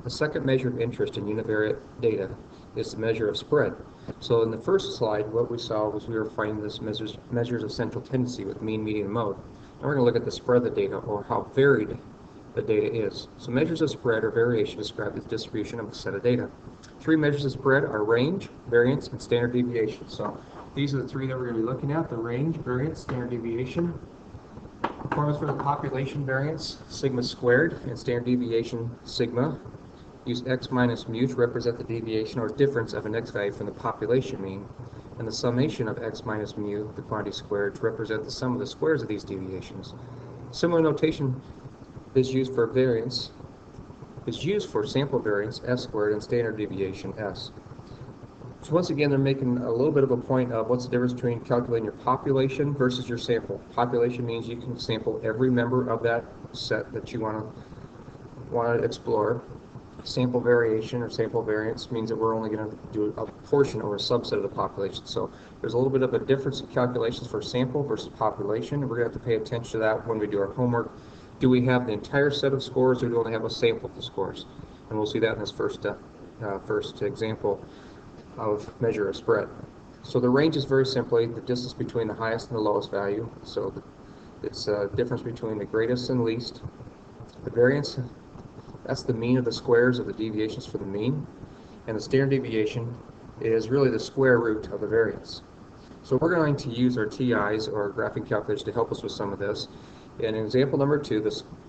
The second measure of interest in univariate data is the measure of spread. So in the first slide, what we saw was we were finding this measures of central tendency with mean, median, and mode. Now we're going to look at the spread of the data, or how varied the data is. So measures of spread or variation describe the distribution of a set of data. Three measures of spread are range, variance, and standard deviation. So these are the three that we're going to be looking at: the range, variance, standard deviation. Formulas for the population variance: sigma squared, and standard deviation sigma. Use x minus mu to represent the deviation or difference of an x value from the population mean, and the summation of x minus mu, the quantity squared, to represent the sum of the squares of these deviations. Similar notation is used for variance, sample variance, s squared, and standard deviation, s. So once again, they're making a little bit of a point of what's the difference between calculating your population versus your sample. Population means you can sample every member of that set that you want to explore. Sample variation or sample variance means that we're only going to do a portion or a subset of the population. So there's a little bit of a difference in calculations for sample versus population, and we're going to have to pay attention to that when we do our homework. Do we have the entire set of scores, or do we only have a sample of the scores? And we'll see that in this first example of measure of spread. So the range is very simply the distance between the highest and the lowest value. So it's a difference between the greatest and least. The variance, that's the mean of the squares of the deviations for the mean. And the standard deviation is really the square root of the variance. So we're going to use our TIs, or graphing calculators, to help us with some of this. In example number 2,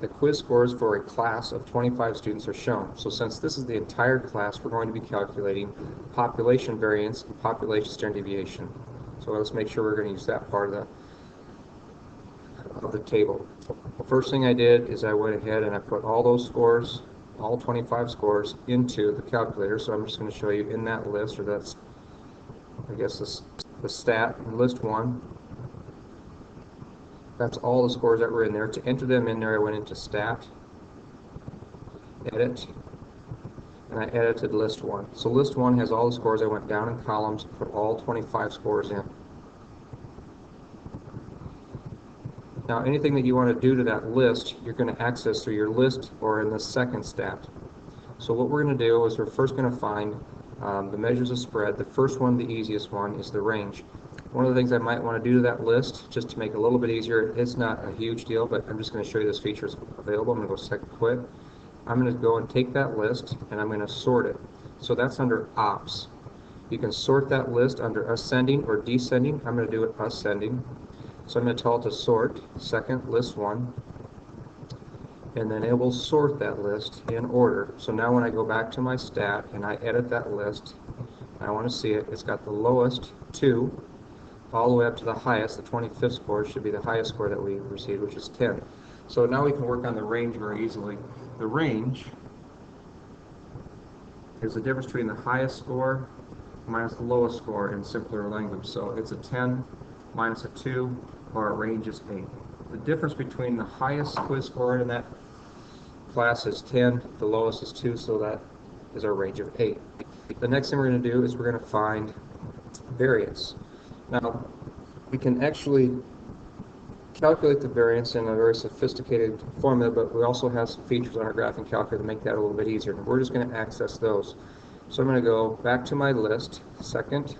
the quiz scores for a class of 25 students are shown. So since this is the entire class, we're going to be calculating population variance and population standard deviation. So let's make sure we're going to use that part of the table. The first thing I did is I went ahead and I put all those scores, all 25 scores, into the calculator. So I'm just going to show you in that list, or that's, I guess, the stat in list 1. That's all the scores that were in there. To enter them in there, I went into stat, edit, and I edited list 1. So list 1 has all the scores. I went down in columns, put all 25 scores in. Now anything that you want to do to that list, you're going to access through your list or in the second stat. So what we're going to do is we're first going to find the measures of spread. The first one, the easiest one, is the range. One of the things I might want to do to that list, just to make it a little bit easier, it's not a huge deal, but I'm just going to show you this feature is available. I'm going to go second quit. I'm going to go and take that list and I'm going to sort it. So that's under ops. You can sort that list under ascending or descending. I'm going to do it ascending. So I'm going to tell it to sort second list 1, and then it will sort that list in order. So now when I go back to my stat and I edit that list, I want to see it. It's got the lowest 2 all the way up to the highest. The 25th score should be the highest score that we received, which is 10. So now we can work on the range very easily. The range is the difference between the highest score minus the lowest score in simpler language. So it's a 10 minus a 2, or our range is 8. The difference between the highest quiz score in that class is 10, the lowest is 2, so that is our range of 8. The next thing we're going to do is we're going to find variance. Now, we can actually calculate the variance in a very sophisticated formula, but we also have some features on our graphing calculator to make that a little bit easier. And we're just going to access those. So I'm going to go back to my list, second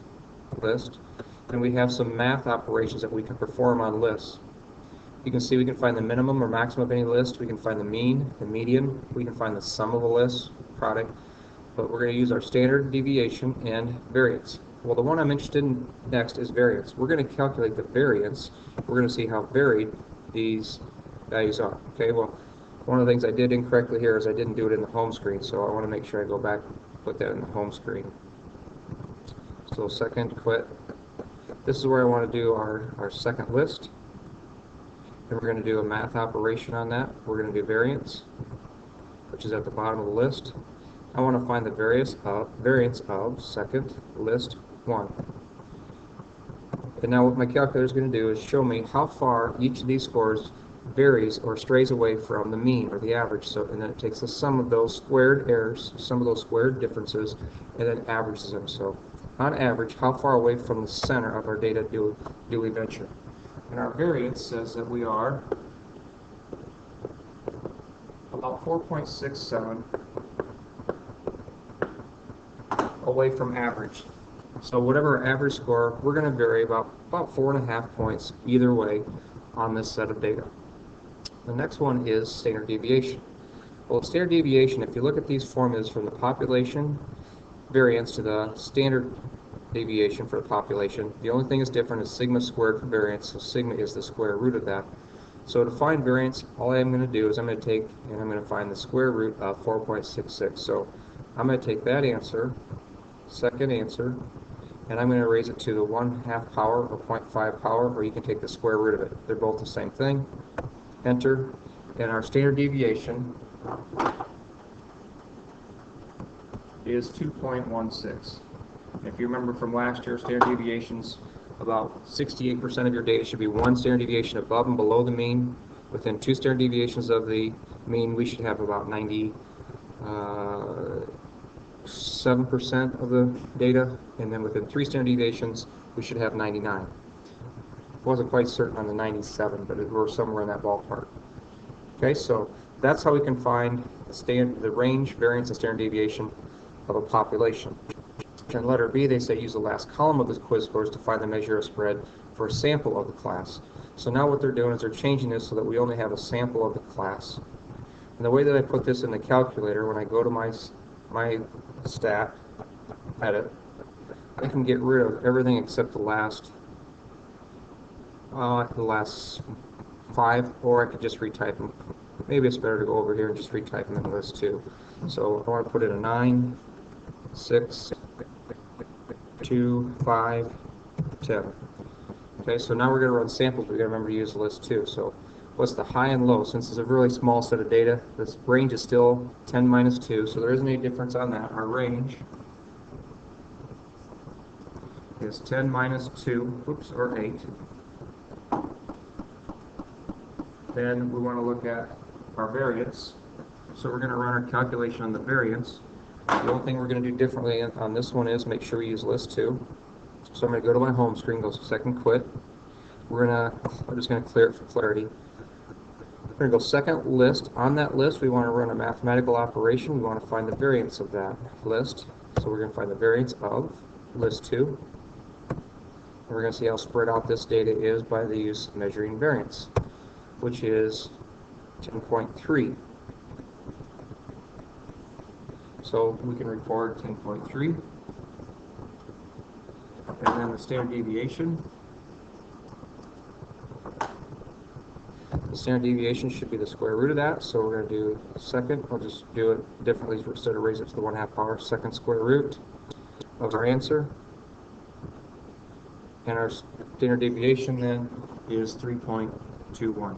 list, and we have some math operations that we can perform on lists. You can see we can find the minimum or maximum of any list. We can find the mean, the median. We can find the sum of a list, product. But we're going to use our standard deviation and variance. Well, the one I'm interested in next is variance. We're going to calculate the variance. We're going to see how varied these values are. Okay, well, one of the things I did incorrectly here is I didn't do it in the home screen, so I want to make sure I go back and put that in the home screen. So second quit. This is where I want to do our second list. And we're going to do a math operation on that. We're going to do variance, which is at the bottom of the list. I want to find the variance of second list 1. And now what my calculator is going to do is show me how far each of these scores varies or strays away from the mean or the average. So, and then it takes the sum of those squared errors, some of those squared differences, and then averages them. So on average, how far away from the center of our data do we venture? And our variance says that we are about 4.67 away from average. So whatever our average score, we're going to vary about 4.5 points either way on this set of data. The next one is standard deviation. Well, standard deviation, if you look at these formulas from the population variance to the standard deviation for the population, the only thing that's different is sigma squared for variance, so sigma is the square root of that. So to find variance, all I'm going to do is I'm going to take and I'm going to find the square root of 4.66. So I'm going to take that answer, second answer, and I'm going to raise it to the 1/2 power or 0.5 power, or you can take the square root of it. They're both the same thing. Enter, and our standard deviation is 2.16. If you remember from last year, standard deviations, about 68% of your data should be one standard deviation above and below the mean. Within 2 standard deviations of the mean, we should have about 97% of the data, and then within 3 standard deviations, we should have 99. Wasn't quite certain on the 97, but we're somewhere in that ballpark. Okay, so that's how we can find the range, variance, and standard deviation of a population. In letter B, they say use the last column of the quiz scores to find the measure of spread for a sample of the class. So now what they're doing is they're changing this so that we only have a sample of the class. And the way that I put this in the calculator, when I go to my stat, edit, I can get rid of everything except the last 5, or I could just retype them. Maybe it's better to go over here and just retype them in list 2. So I want to put in a 9, 6, 2, 5, 10. Okay, so now we're going to run samples. We've got to remember to use list 2. So what's the high and low? Since it's a really small set of data, this range is still 10 minus 2, so there isn't any difference on that. Our range is 10 minus 2, or 8. Then we want to look at our variance. So we're going to run our calculation on the variance. The only thing we're going to do differently on this one is make sure we use list 2. So I'm going to go to my home screen, go second quit. I'm just going to clear it for clarity. We're going to go second list. On that list, we want to run a mathematical operation. We want to find the variance of that list. So we're going to find the variance of list 2. And we're going to see how spread out this data is by the use of measuring variance, which is 10.3. So we can record 10.3. And then the standard deviation. The standard deviation should be the square root of that, so we're going to do second. I'll just do it differently instead of raise it to the 1/2 power. Second square root of our answer. And our standard deviation then is 3.21.